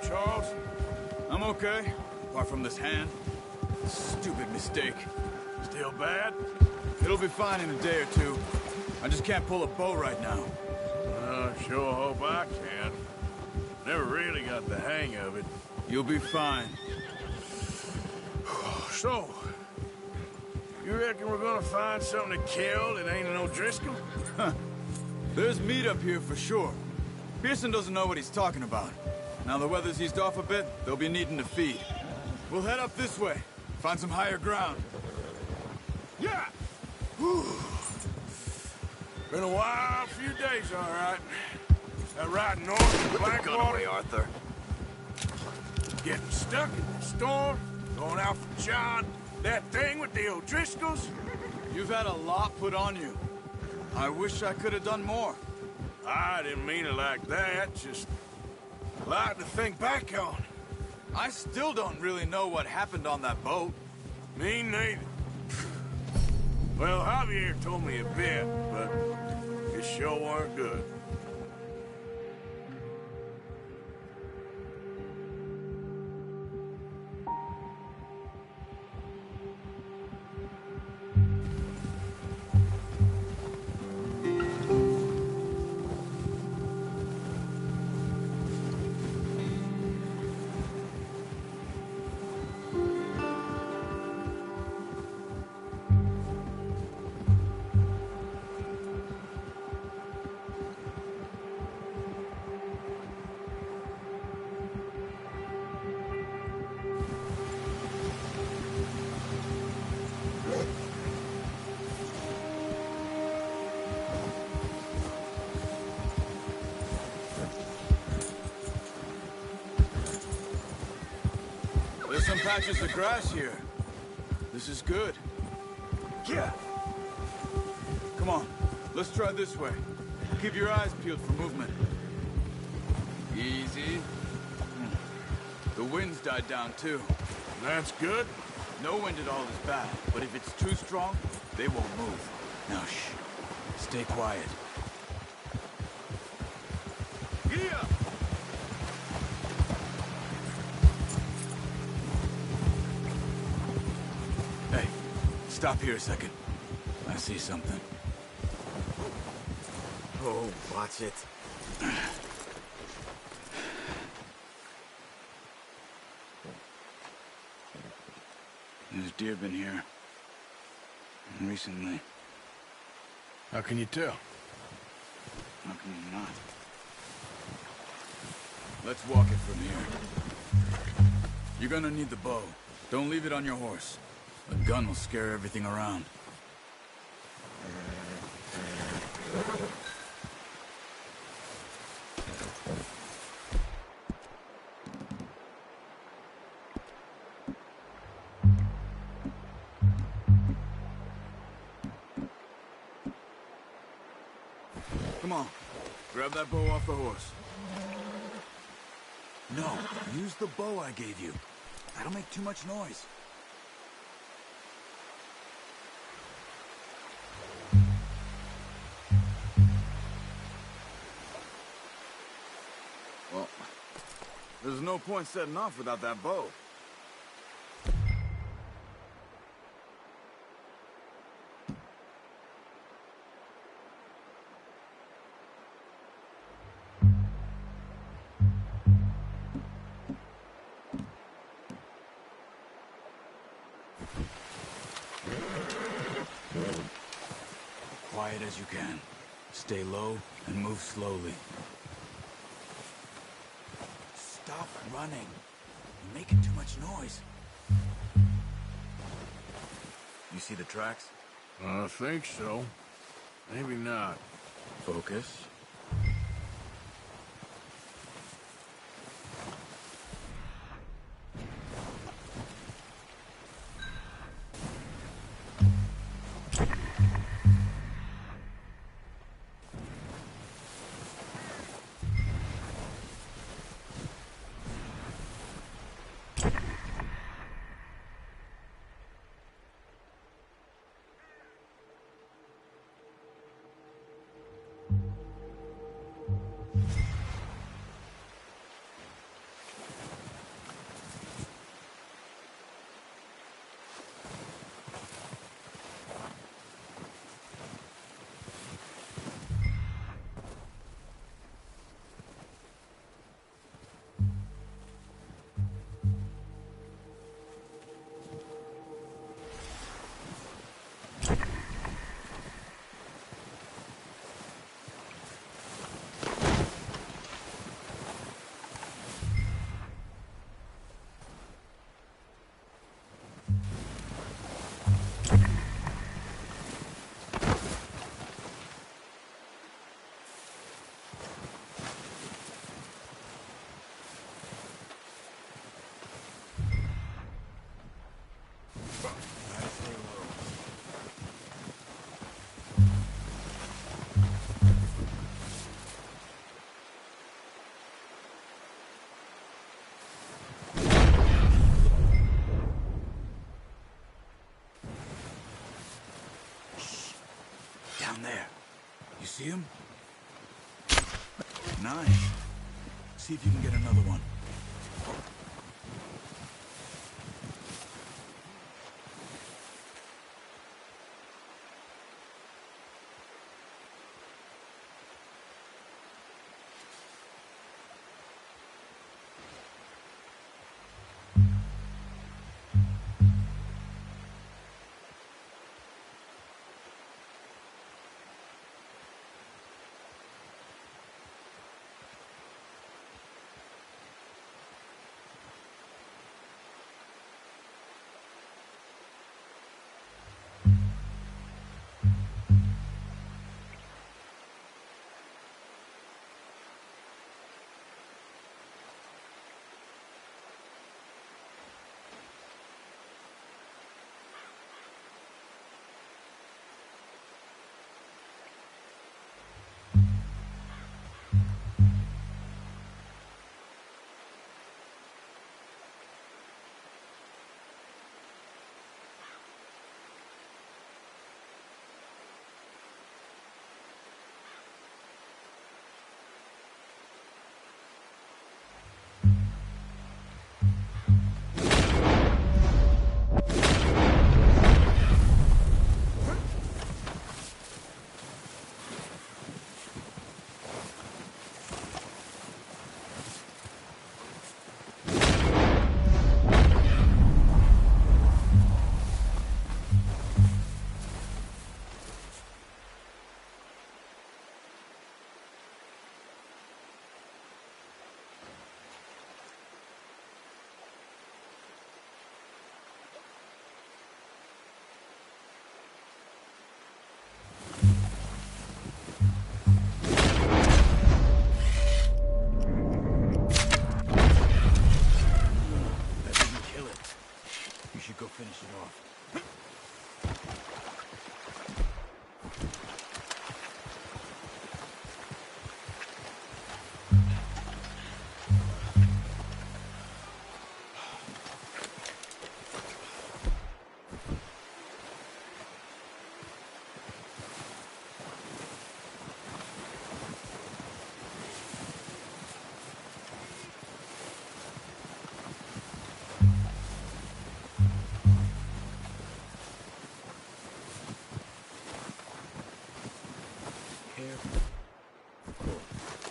Charles? I'm okay, apart from this hand. Stupid mistake. Still bad? It'll be fine in a day or two. I just can't pull a bow right now. Sure hope I can. Never really got the hang of it. You'll be fine. So, you reckon we're gonna find something to kill that ain't an O'Driscoll? Huh. There's meat up here for sure. Pearson doesn't know what he's talking about. Now the weather's eased off a bit, they'll be needing to feed. We'll head up this way, find some higher ground. Yeah! Whew. Been a wild few days, all right. That ride north of Blackwater, Arthur. getting stuck in the storm, going out for John, that thing with the O'Driscolls. You've had a lot put on you. I wish I could have done more. I didn't mean it like that, just a lot to think back on. I still don't really know what happened on that boat. Me neither. Well, Javier told me a bit, but it sure weren't good. There's some patches of grass here. This is good. Yeah. Come on, let's try this way. Keep your eyes peeled for movement. Easy. The wind's died down too. That's good. No wind at all is bad, but if it's too strong, they won't move. Now shh. Stay quiet. Yeah. Hey, stop here a second. I see something. Oh, watch it. There's deer been here. Recently. How can you tell? How can you not? Let's walk it from here. You're gonna need the bow. Don't leave it on your horse. A gun will scare everything around. Come on. Grab that bow off the horse. No, use the bow I gave you. That'll make too much noise. Well, there's no point setting off without that bow. Quiet as you can. Stay low and move slowly. Stop running. You're making too much noise. You see the tracks? I think so. Maybe not. Focus. Down there. You see him? Nice. See if you can get another one. Finish it off.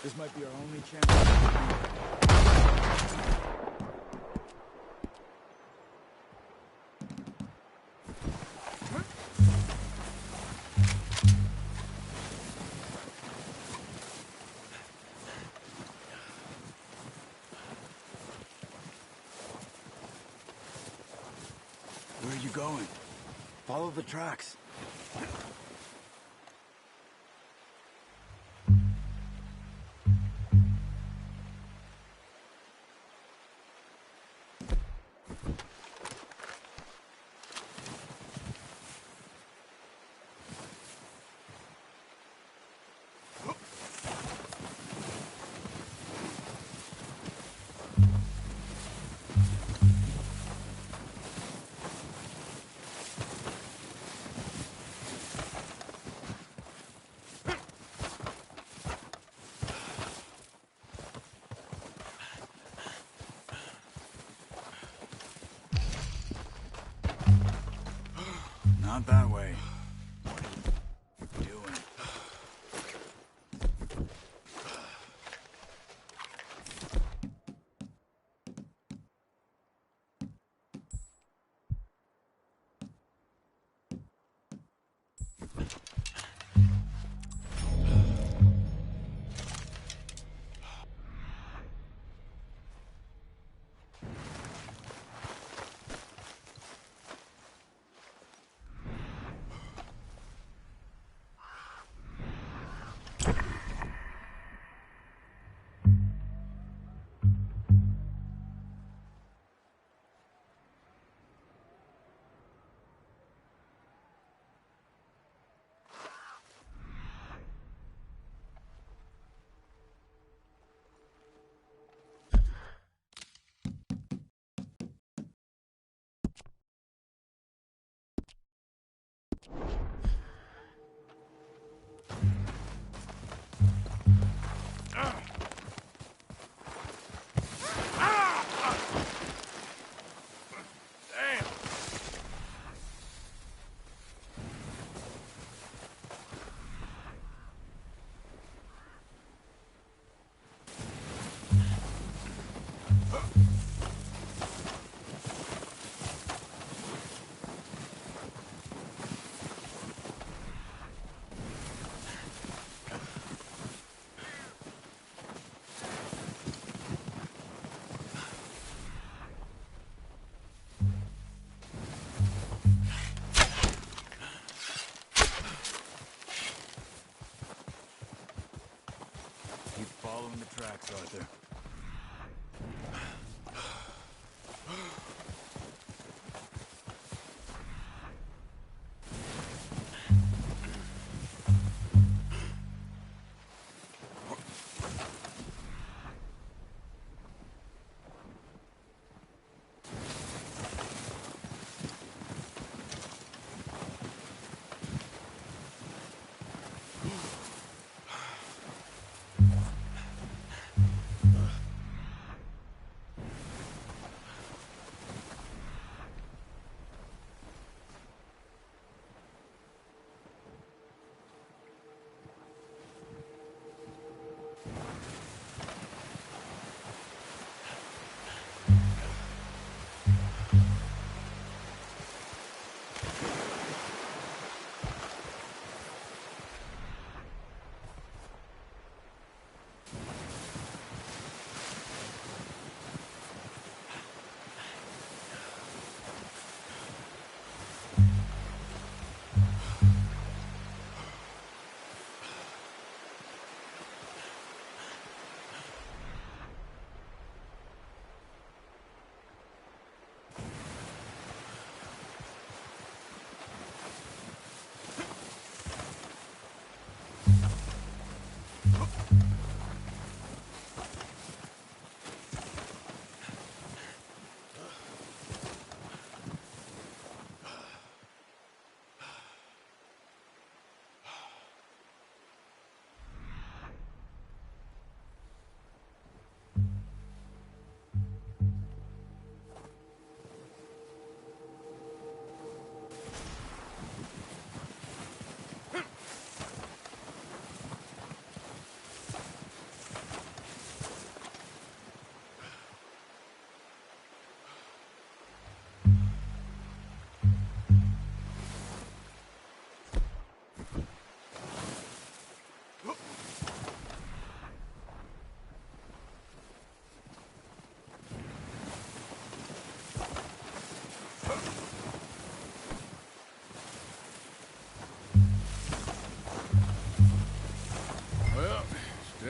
This might be our only chance. Where are you going? Follow the tracks. Not that way. What are you doing?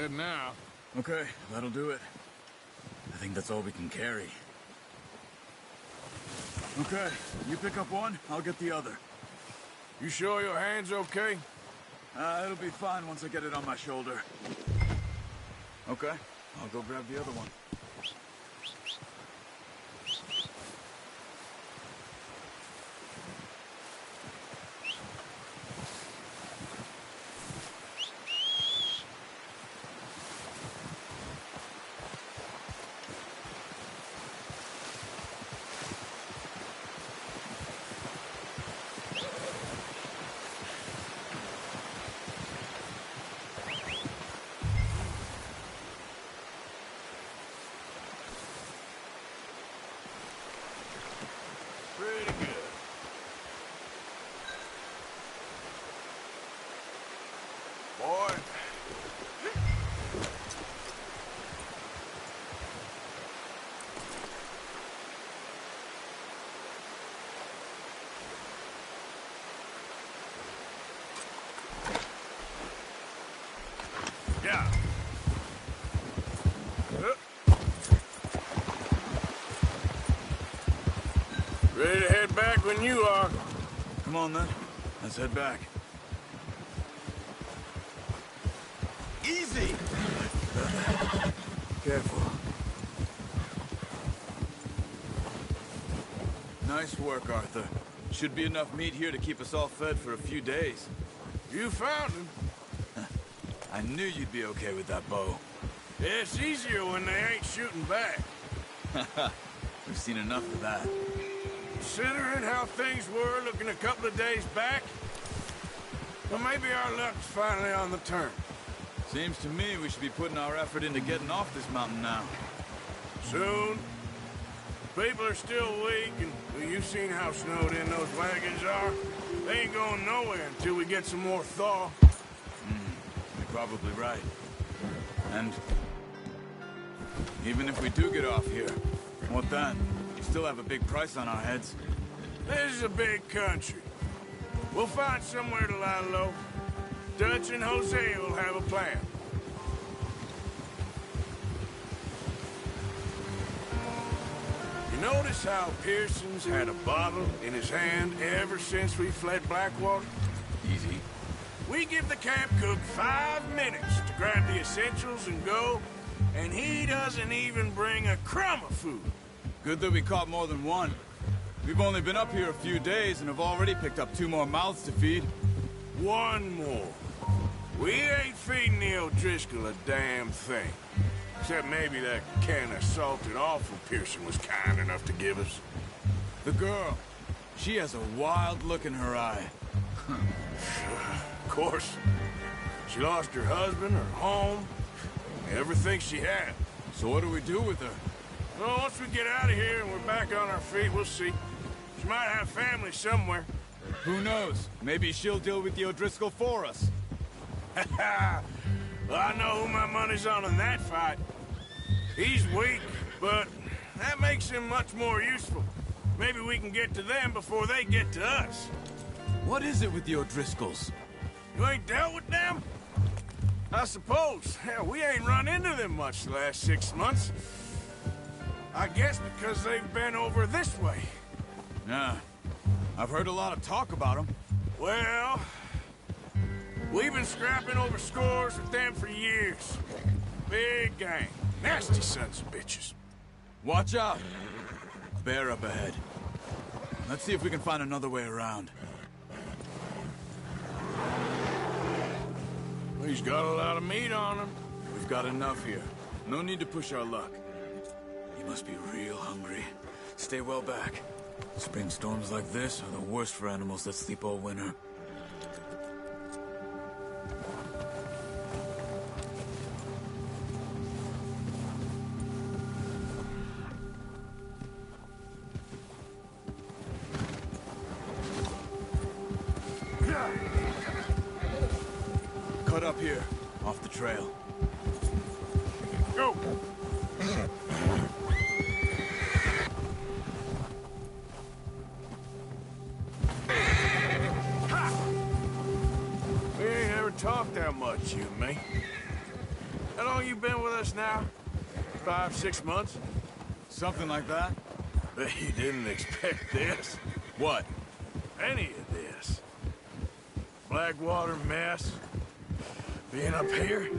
good now. Okay, that'll do it. I think that's all we can carry. Okay, you pick up one, I'll get the other. You sure your hand's okay? It'll be fine once I get it on my shoulder. Okay, I'll go grab the other one. Pretty good. Boy. Yeah. Ready to head back when you are. Come on then, let's head back. Easy! Careful. Nice work, Arthur. Should be enough meat here to keep us all fed for a few days. You found him. I knew you'd be okay with that bow. Yeah, it's easier when they ain't shooting back. We've seen enough of that. Considering how things were looking a couple of days back, well, maybe our luck's finally on the turn. Seems to me we should be putting our effort into getting off this mountain now. Soon. People are still weak, and well, you've seen how snowed in those wagons are. They ain't going nowhere until we get some more thaw. You're probably right. And even if we do get off here, what then? We still have a big price on our heads. This is a big country. We'll find somewhere to lie low. Dutch and Hosea will have a plan. You notice how Pearson's had a bottle in his hand ever since we fled Blackwater? Easy. We give the camp cook 5 minutes to grab the essentials and go, and he doesn't even bring a crumb of food. Good that we caught more than one. We've only been up here a few days and have already picked up 2 more mouths to feed. One more. We ain't feeding the O'Driscoll a damn thing. Except maybe that can of salted offal Pearson was kind enough to give us. The girl. She has a wild look in her eye. Of course. She lost her husband, her home, everything she had. So what do we do with her? Well, once we get out of here and we're back on our feet, we'll see. She might have family somewhere. Who knows? Maybe she'll deal with the O'Driscoll for us. Well, I know who my money's on in that fight. He's weak, but that makes him much more useful. Maybe we can get to them before they get to us. What is it with the O'Driscolls? You ain't dealt with them? I suppose. Hell, we ain't run into them much the last 6 months. I guess because they've been over this way. Yeah. I've heard a lot of talk about them. Well, we've been scrapping over scores with them for years. Big gang. Nasty sons of bitches. Watch out! Bear up ahead. Let's see if we can find another way around. He's got a lot of meat on him. We've got enough here. No need to push our luck. You must be real hungry. Stay well back. Spring storms like this are the worst for animals that sleep all winter. Cut up here, off the trail. Go! We ain't ever talked that much, you and me. How long you been with us now? 5, 6 months? Something like that? Bet you didn't expect this. What? Any of this. Blackwater mess. Being up here?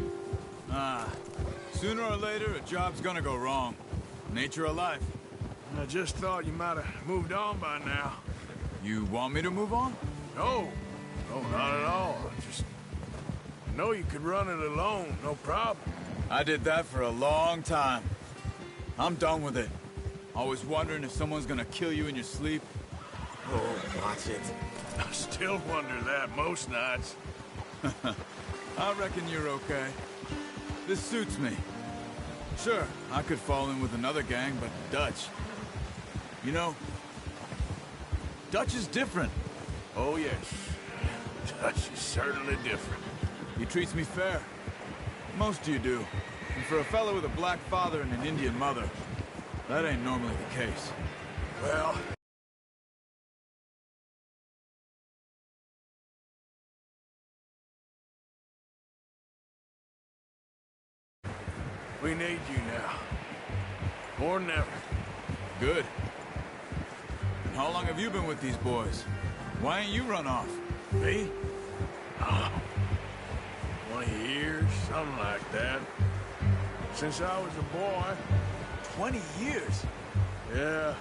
Sooner or later, a job's gonna go wrong. Nature of life. I just thought you might have moved on by now. You want me to move on? No. No, not at all. I know you could run it alone, no problem. I did that for a long time. I'm done with it. Always wondering if someone's gonna kill you in your sleep. Oh, watch it. I still wonder that most nights. I reckon you're okay. This suits me. Sure, I could fall in with another gang, but Dutch... You know, Dutch is different. Oh, yes. Dutch is certainly different. He treats me fair. Most of you do. And for a fellow with a black father and an Indian mother, that ain't normally the case. Well... we need you now. More than ever. Good. And how long have you been with these boys? Why ain't you run off? Me? Oh, 20 years, something like that. Since I was a boy. 20 years? Yeah.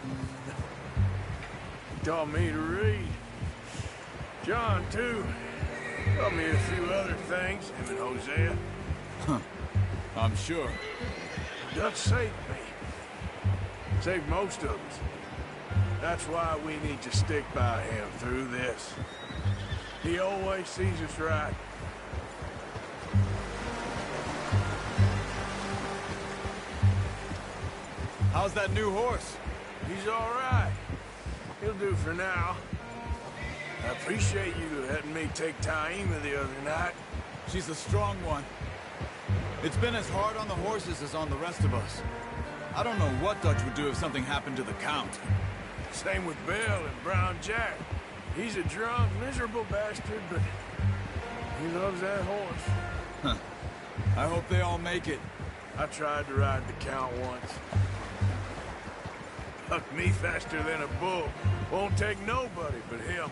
He taught me to read. John, too. Taught me a few other things, him and Hosea. Huh. I'm sure. Dutch saved me. Saved most of us. That's why we need to stick by him through this. He always sees us right. How's that new horse? He's all right. He'll do for now. I appreciate you letting me take Taima the other night. She's a strong one. It's been as hard on the horses as on the rest of us. I don't know what Dutch would do if something happened to the Count. Same with Bill and Brown Jack. He's a drunk, miserable bastard, but he loves that horse. Huh. I hope they all make it. I tried to ride the Count once. Bucked me faster than a bull. Won't take nobody but him.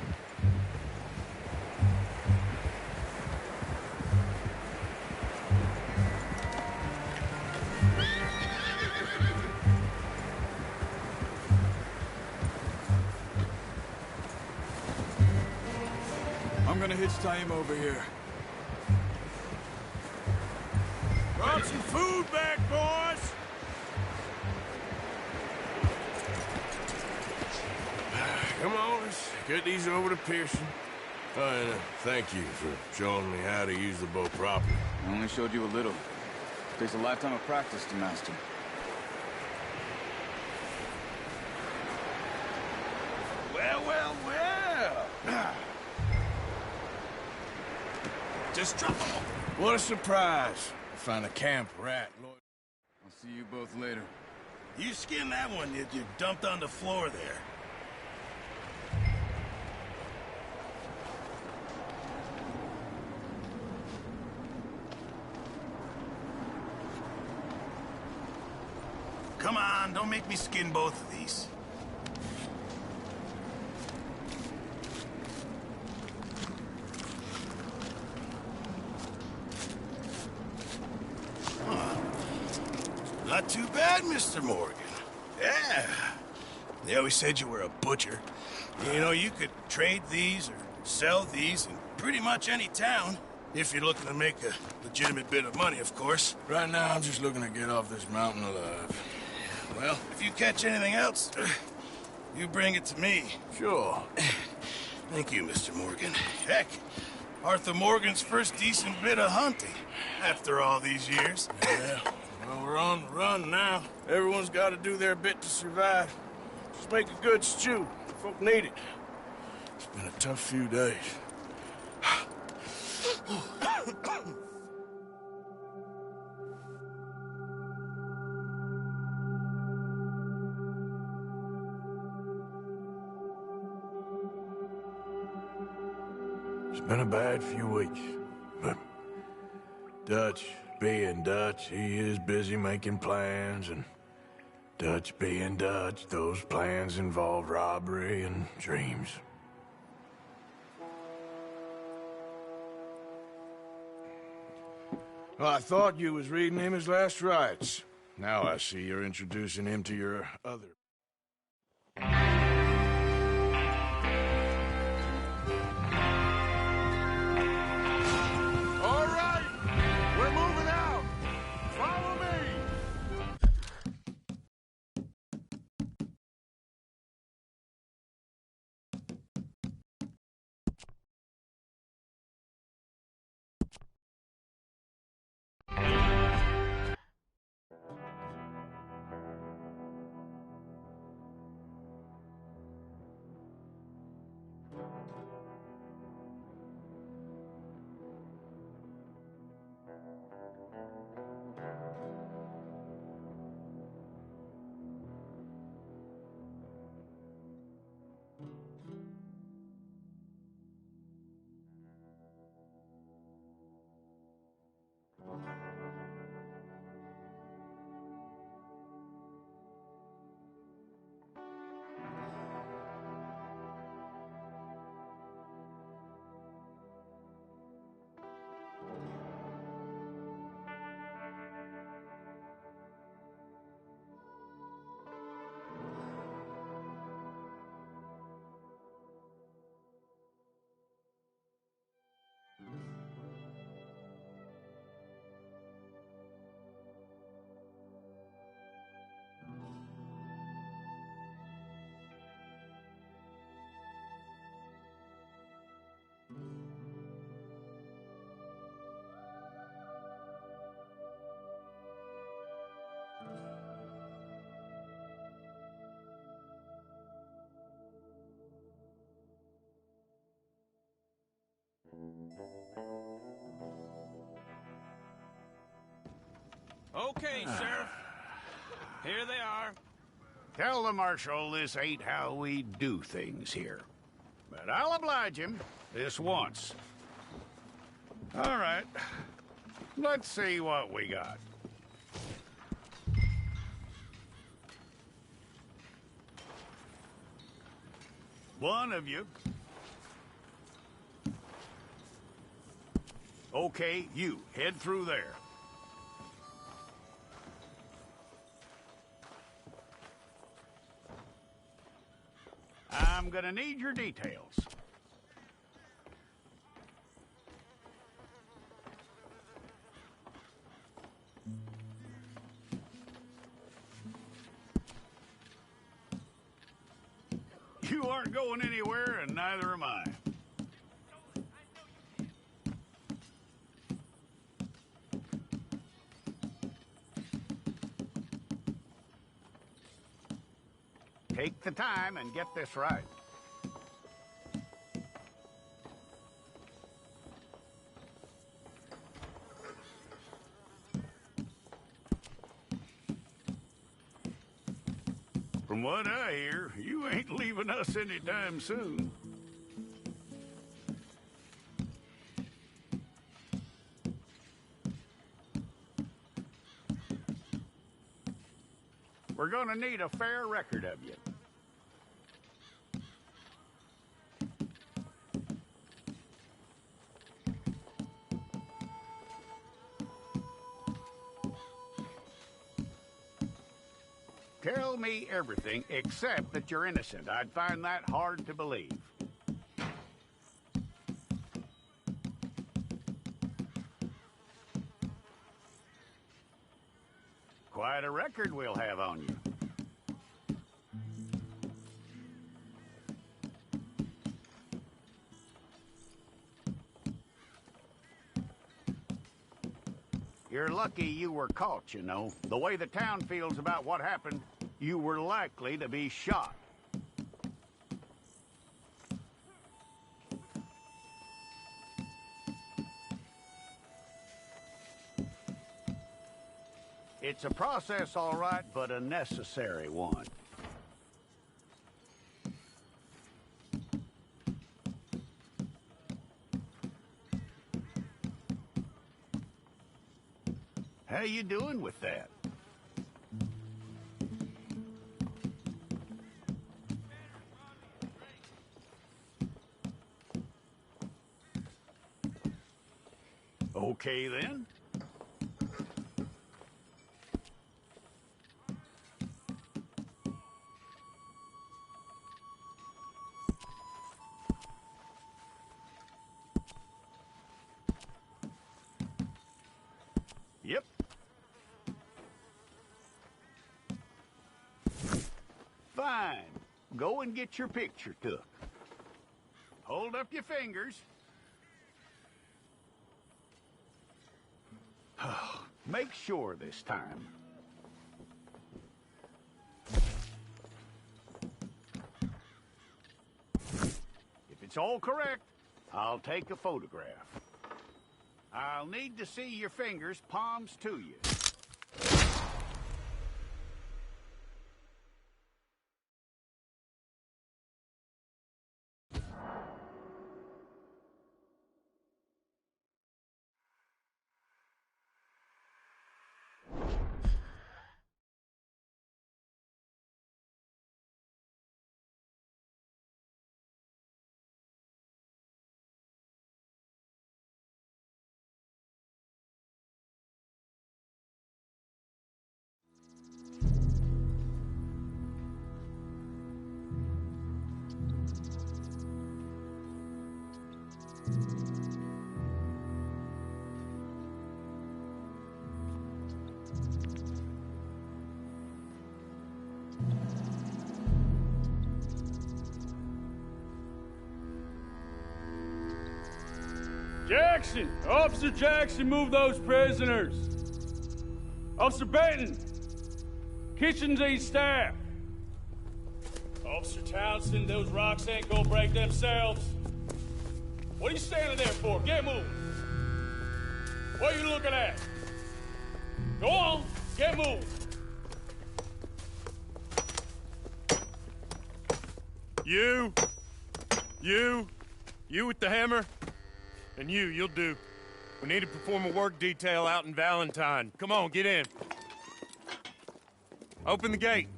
I'm gonna hitch Taima over here. Brought some food back, boys! Come on, let's get these over to Pearson. And thank you for showing me how to use the bow properly. I only showed you a little. Takes a lifetime of practice to master. Well, well, well! Just drop them. What a surprise. Find a camp rat, Lord. I'll see you both later. You skinned that one you dumped on the floor there. Come on, don't make me skin both of these. Not too bad, Mr. Morgan. Yeah. They always said you were a butcher. You know, you could trade these or sell these in pretty much any town. If you're looking to make a legitimate bit of money, of course. Right now, I'm just looking to get off this mountain alive. Well, if you catch anything else, you bring it to me. Sure. Thank you, Mr. Morgan. Heck, Arthur Morgan's first decent bit of hunting after all these years. Yeah. Well, we're on the run now. Everyone's got to do their bit to survive. Just make a good stew. Folk need it. It's been a tough few days. It's been a bad few weeks, but Dutch being Dutch, he is busy making plans, and Dutch being Dutch, those plans involve robbery and dreams. Well, I thought you was reading him his last rites. Now I see you're introducing him to your other... All right! We're moving out! Follow me! Okay, Sheriff. Here they are. Tell the Marshal this ain't how we do things here. But I'll oblige him this once. All right. Let's see what we got. One of you. Okay, you. Head through there. I'm gonna need your details. You aren't going anywhere, and neither am I. Take the time and get this right. From what I hear, you ain't leaving us anytime soon. We're gonna need a fair record of you. Tell me everything except that you're innocent. I'd find that hard to believe. Quite a record we'll have on you. You're lucky you were caught, you know. The way the town feels about what happened, you were likely to be shot. It's a process, all right, but a necessary one. How you doing with that? Okay, then. Yep. Fine. Go and get your picture took. Hold up your fingers. Make sure this time. If it's all correct, I'll take a photograph. I'll need to see your fingers, palms to you. Jackson! Officer Jackson, move those prisoners! Officer Benton! Kitchens and staff! Officer Townsend, those rocks ain't gonna break themselves. What are you standing there for? Get moving! What are you looking at? Go on, get moving! You with the hammer? And you'll do. We need to perform a work detail out in Valentine. Come on, get in. Open the gate.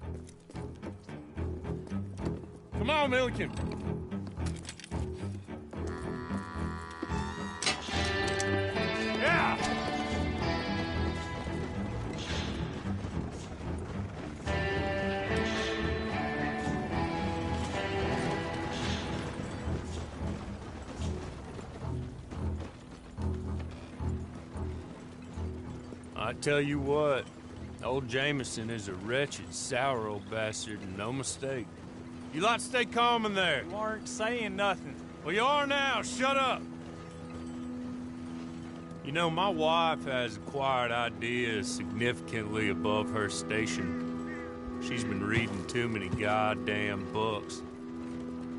Come on, Milliken. Yeah! I tell you what, old Jameson is a wretched, sour old bastard, and no mistake. You lot stay calm in there. You aren't saying nothing. Well, you are now. Shut up. You know, my wife has acquired ideas significantly above her station. She's been reading too many goddamn books.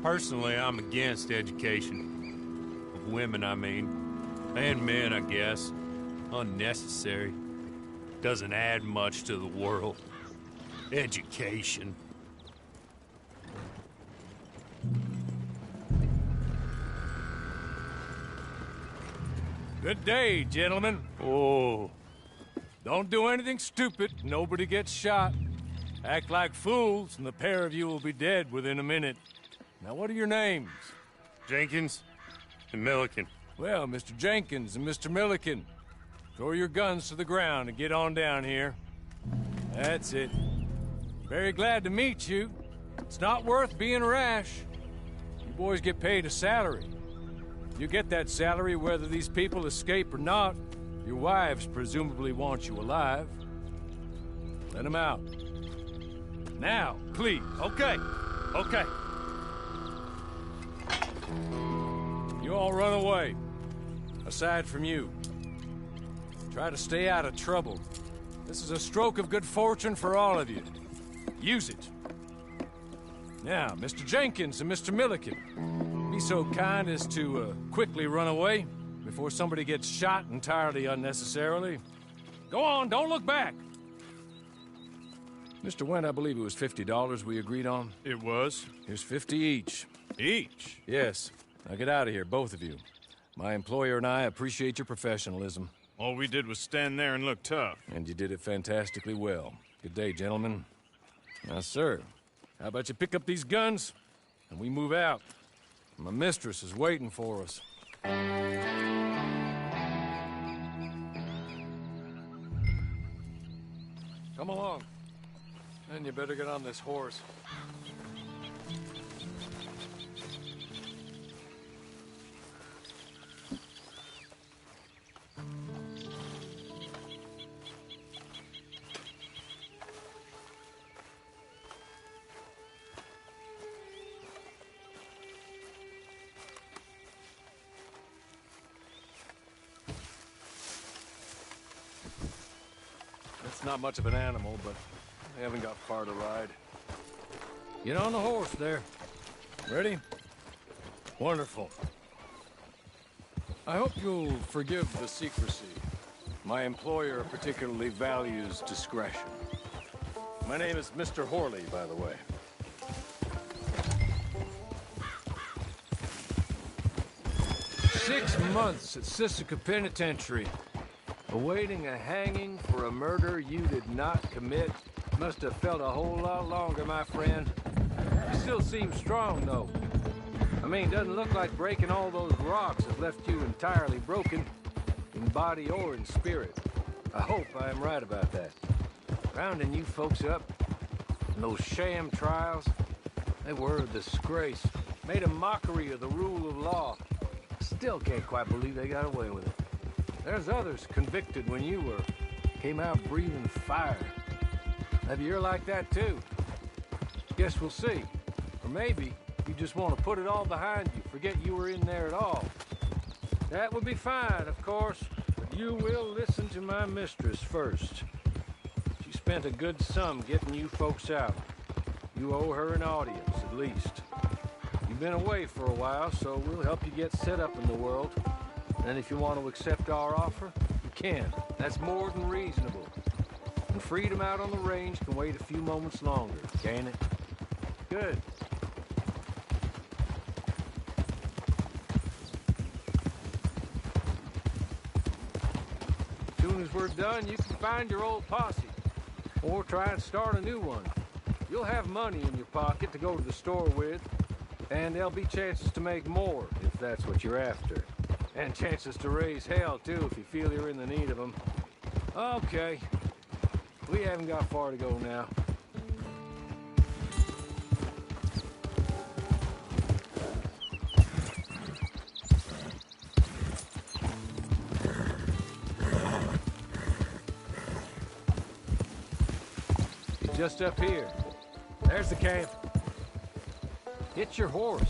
Personally, I'm against education. Of women, I mean. And men, I guess. Unnecessary. Doesn't add much to the world. Education. Good day, gentlemen. Oh. Don't do anything stupid. Nobody gets shot. Act like fools, and the pair of you will be dead within a minute. Now, what are your names? Jenkins and Milliken. Well, Mr. Jenkins and Mr. Milliken, throw your guns to the ground and get on down here. That's it. Very glad to meet you. It's not worth being rash. You boys get paid a salary. You get that salary whether these people escape or not. Your wives presumably want you alive. Let them out. Now, please. Okay. You all run away. Aside from you. Try to stay out of trouble. This is a stroke of good fortune for all of you. Use it. Now, Mr. Jenkins and Mr. Milliken, be so kind as to quickly run away before somebody gets shot entirely unnecessarily. Go on, don't look back. Mr. Wendt, I believe it was $50 we agreed on. It was. Here's 50 each. Each? Yes. Now get out of here, both of you. My employer and I appreciate your professionalism. All we did was stand there and look tough. And you did it fantastically well. Good day, gentlemen. Now, sir, how about you pick up these guns, and we move out? My mistress is waiting for us. Come along. And you better get on this horse. It's not much of an animal, but they haven't got far to ride. Get on the horse there. Ready? Wonderful. I hope you'll forgive the secrecy. My employer particularly values discretion. My name is Mr. Horley, by the way. 6 months at Sisika Penitentiary, awaiting a hanging for a murder you did not commit. Must have felt a whole lot longer, my friend. You still seem strong, though. I mean, doesn't look like breaking all those rocks have left you entirely broken, in body or in spirit. I hope I am right about that. Rounding you folks up, and those sham trials, they were a disgrace. Made a mockery of the rule of law. Still can't quite believe they got away with it. There's others convicted when you were. Came out breathing fire. Maybe you're like that too. Guess we'll see. Or maybe you just want to put it all behind you, forget you were in there at all. That would be fine, of course, but you will listen to my mistress first. She spent a good sum getting you folks out. You owe her an audience, at least. You've been away for a while, so we'll help you get set up in the world. And if you want to accept our offer, you can. That's more than reasonable. And freedom out on the range can wait a few moments longer, can't it? Good. As soon as we're done, you can find your old posse. Or try and start a new one. You'll have money in your pocket to go to the store with. And there'll be chances to make more, if that's what you're after. And chances to raise hell, too, if you feel you're in the need of them. Okay. We haven't got far to go now. You're just up here. There's the camp. Hit your horse.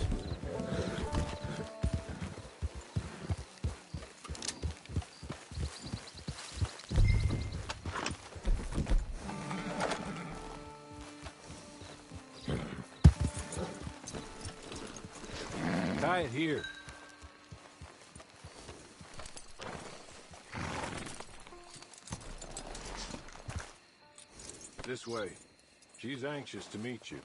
Tie it here. This way. She's anxious to meet you.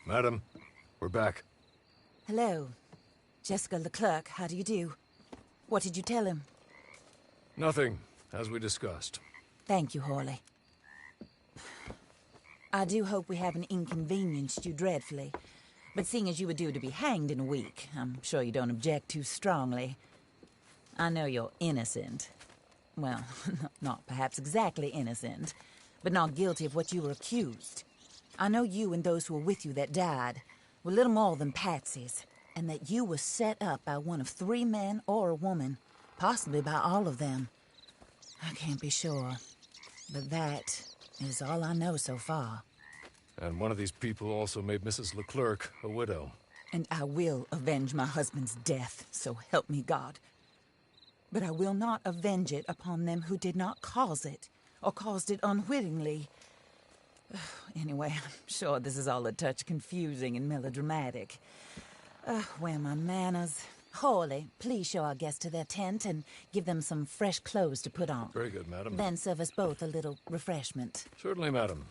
Madam, we're back. Hello. Jessica Leclerc, how do you do? What did you tell him? Nothing, as we discussed. Thank you, Horley. I do hope we haven't inconvenienced you dreadfully. But seeing as you were due to be hanged in a week, I'm sure you don't object too strongly. I know you're innocent. Well, not perhaps exactly innocent, but not guilty of what you were accused. I know you and those who were with you that died were little more than patsies, and that you were set up by one of 3 men or a woman, possibly by all of them. I can't be sure, but that is all I know so far. And one of these people also made Mrs. Leclerc a widow. And I will avenge my husband's death, so help me God. But I will not avenge it upon them who did not cause it, or caused it unwittingly. Anyway, I'm sure this is all a touch confusing and melodramatic. Where are my manners? Horley, please show our guests to their tent and give them some fresh clothes to put on. Very good, madam. Then serve us both a little refreshment. Certainly, madam.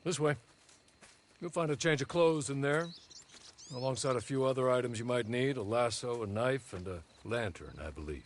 This way. You'll find a change of clothes in there, alongside a few other items you might need, a lasso, a knife, and a lantern, I believe.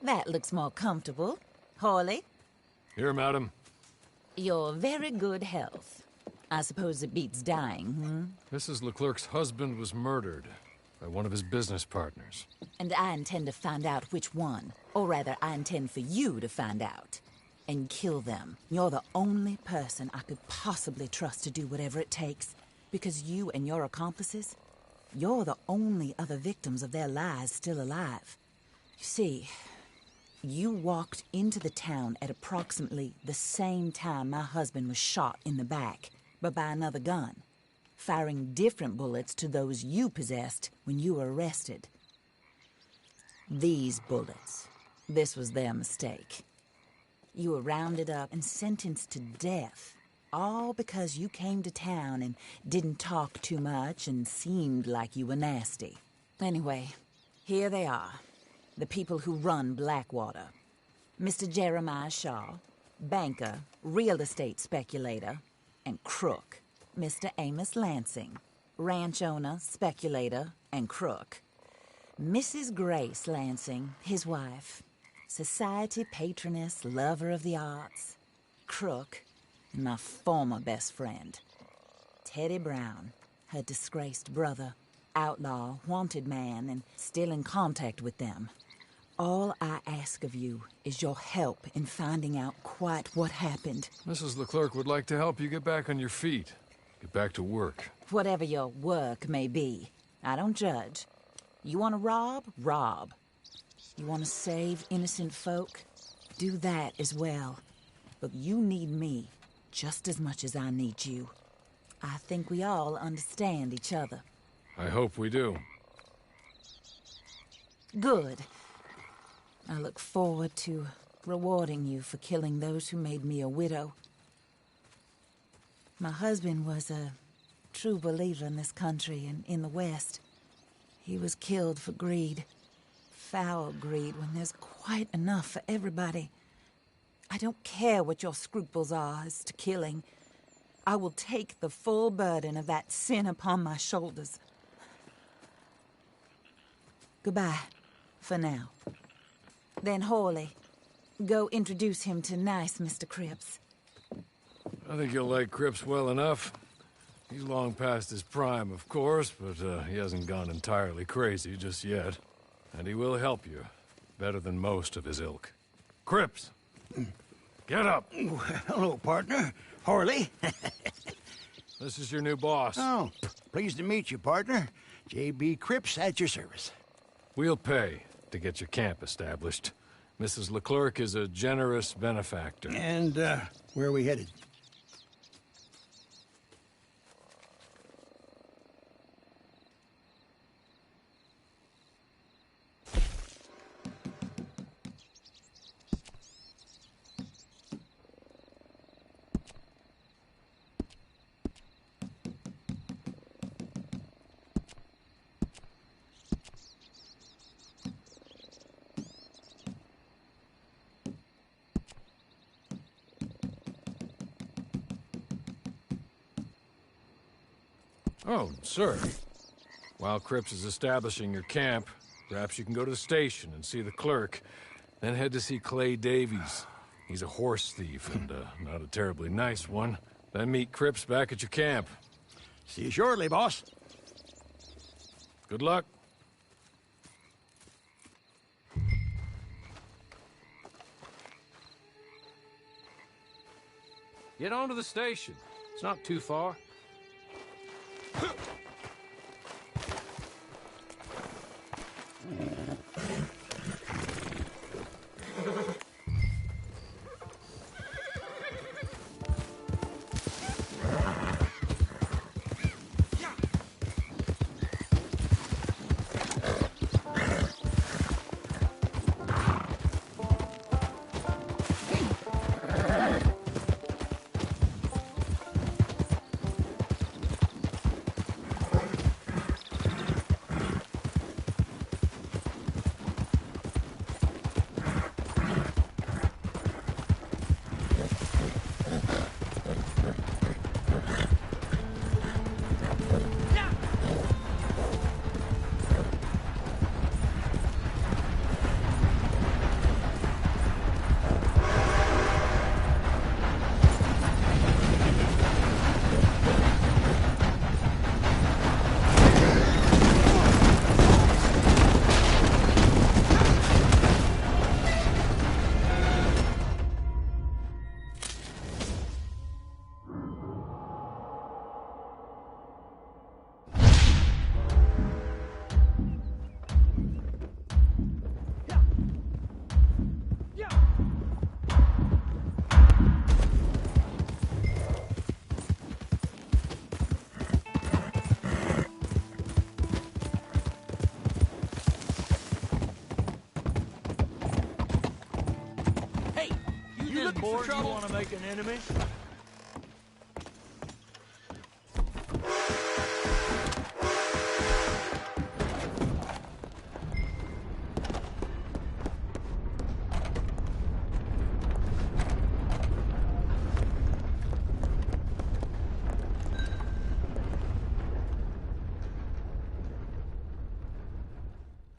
That looks more comfortable. Hawley, Here, madam. your very good health. I suppose it beats dying, Mrs. Leclerc's husband was murdered by one of his business partners. And I intend to find out which one. Or rather, I intend for you to find out. And kill them. You're the only person I could possibly trust to do whatever it takes. Because you and your accomplices, you're the only other victims of their lies still alive. You see, you walked into the town at approximately the same time my husband was shot in the back, but by another gun, firing different bullets to those you possessed when you were arrested. These bullets, this was their mistake. You were rounded up and sentenced to death, all because you came to town and didn't talk too much and seemed like you were nasty. Anyway, here they are. The people who run Blackwater. Mr. Jeremiah Shaw, banker, real estate speculator, and crook. Mr. Amos Lansing, ranch owner, speculator, and crook. Mrs. Grace Lansing, his wife, society patroness, lover of the arts, crook, and my former best friend. Teddy Brown, her disgraced brother, outlaw, wanted man, and still in contact with them. All I ask of you is your help in finding out quite what happened. Mrs. Leclerc would like to help you get back on your feet. Get back to work. Whatever your work may be, I don't judge. You want to rob? Rob. You want to save innocent folk? Do that as well. But you need me just as much as I need you. I think we all understand each other. I hope we do. Good. I look forward to rewarding you for killing those who made me a widow. My husband was a true believer in this country and in the West. He was killed for greed. Foul greed when there's quite enough for everybody. I don't care what your scruples are as to killing. I will take the full burden of that sin upon my shoulders. Goodbye, for now. Then Hawley, go introduce him to nice Mr. Cripps. I think you'll like Cripps well enough. He's long past his prime, of course, but he hasn't gone entirely crazy just yet. And he will help you, better than most of his ilk. Cripps! Get up! Hello, partner. Harley. This is your new boss. Oh, pleased to meet you, partner. J.B. Cripps at your service. We'll pay to get your camp established. Mrs. Leclerc is a generous benefactor. And, where are we headed? Oh, sir. While Cripps is establishing your camp, perhaps you can go to the station and see the clerk, then head to see Clay Davies. He's a horse thief, and not a terribly nice one. Then meet Cripps back at your camp. See you shortly, boss. Good luck. Get on to the station. It's not too far. Bored, you want to make an enemy?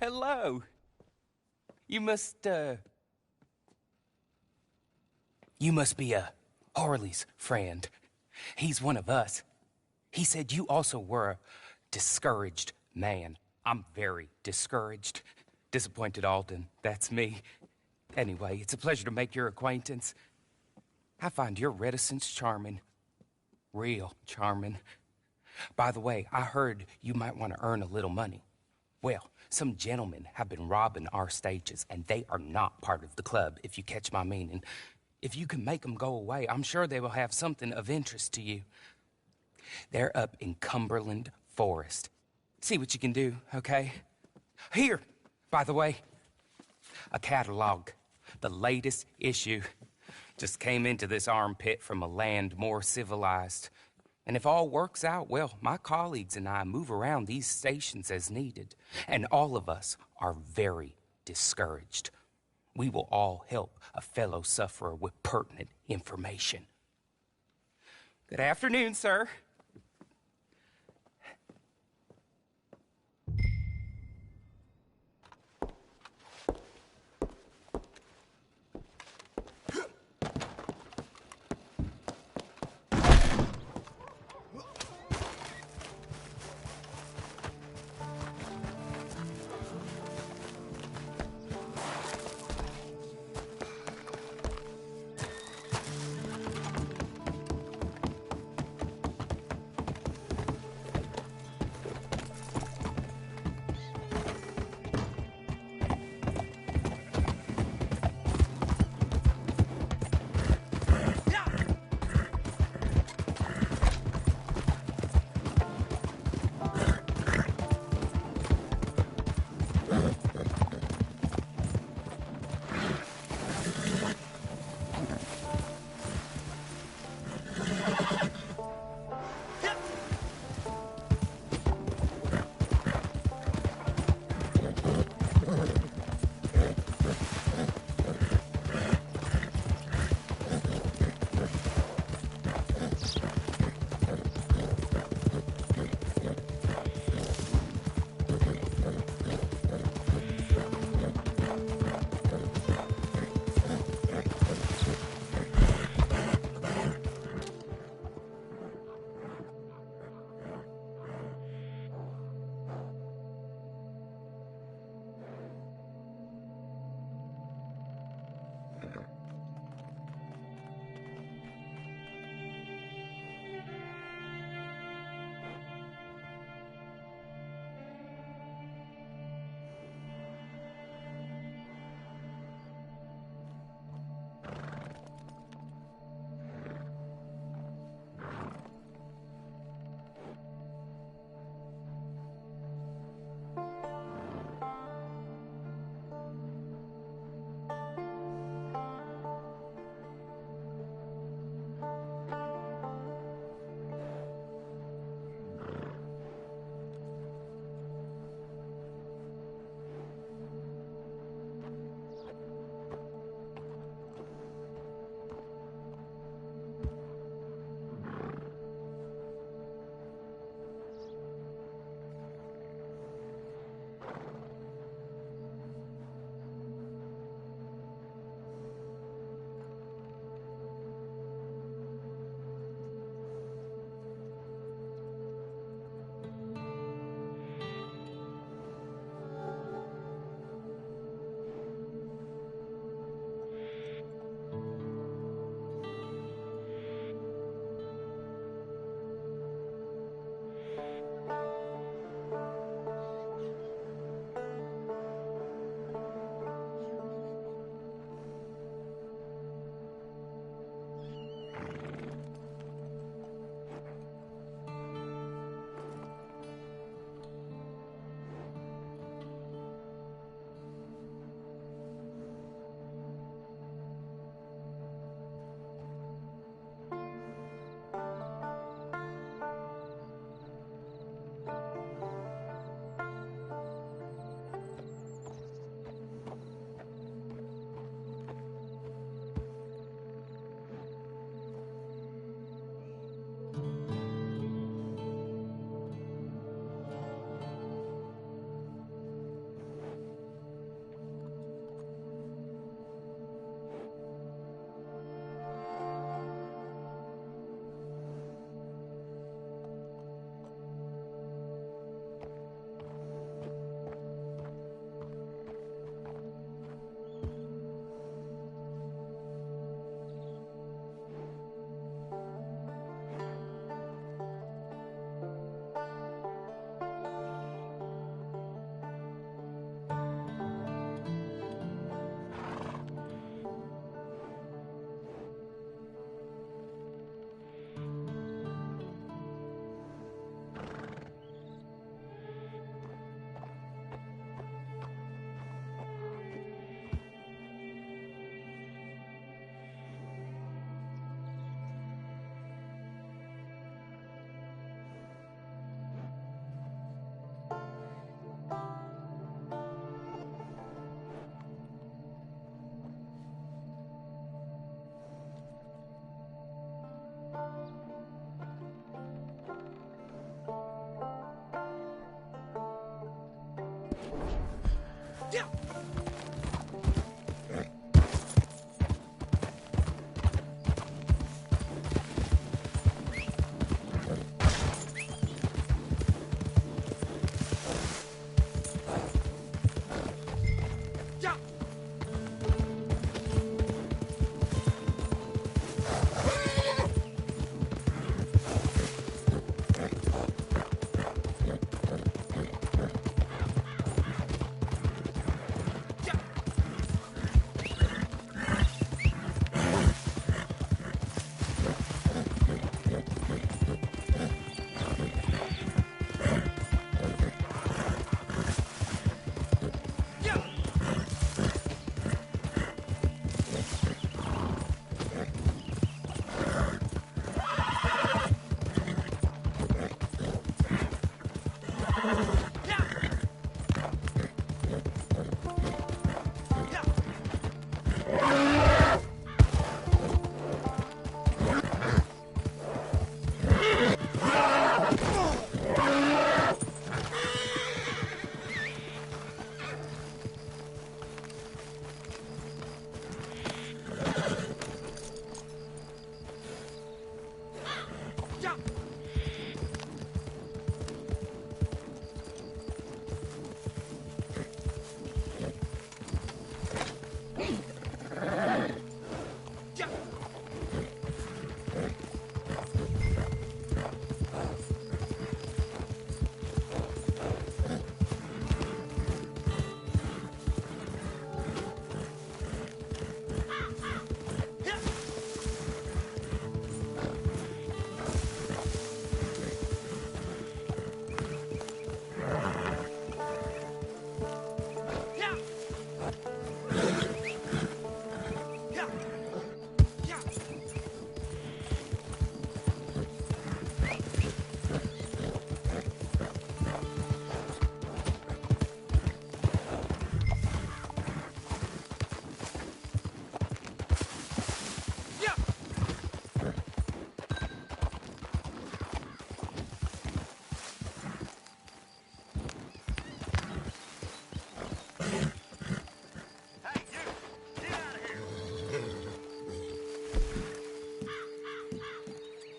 Hello. You must be, Harley's friend. He's one of us. He said you also were a discouraged man. I'm very discouraged. Disappointed Alden, that's me. Anyway, it's a pleasure to make your acquaintance. I find your reticence charming. Real charming. By the way, I heard you might want to earn a little money. Well, some gentlemen have been robbing our stages, and they are not part of the club, if you catch my meaning. If you can make them go away, I'm sure they will have something of interest to you. They're up in Cumberland Forest. See what you can do, okay? Here, by the way, a catalog. The latest issue. Just came into this armpit from a land more civilized. And if all works out, well, my colleagues and I move around these stations as needed. And all of us are very discouraged. We will all help a fellow sufferer with pertinent information. Good afternoon, sir.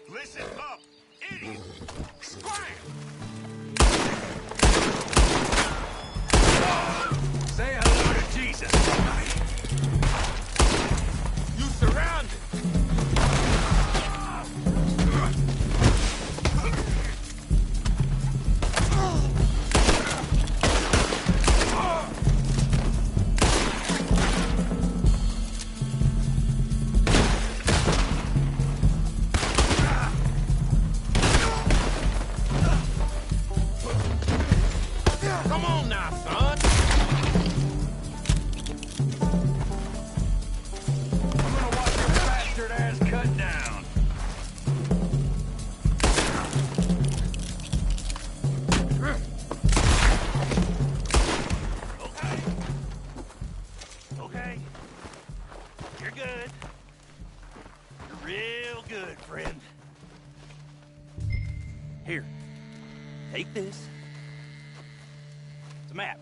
Listen up, idiot! Quiet! Say hello to Jesus, somebody. You surrounded. Come on now, son. I'm gonna watch your bastard ass cut down. Okay. You're good. You're real good, friend. Here. Take this. It's a map.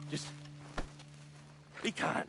Just be kind.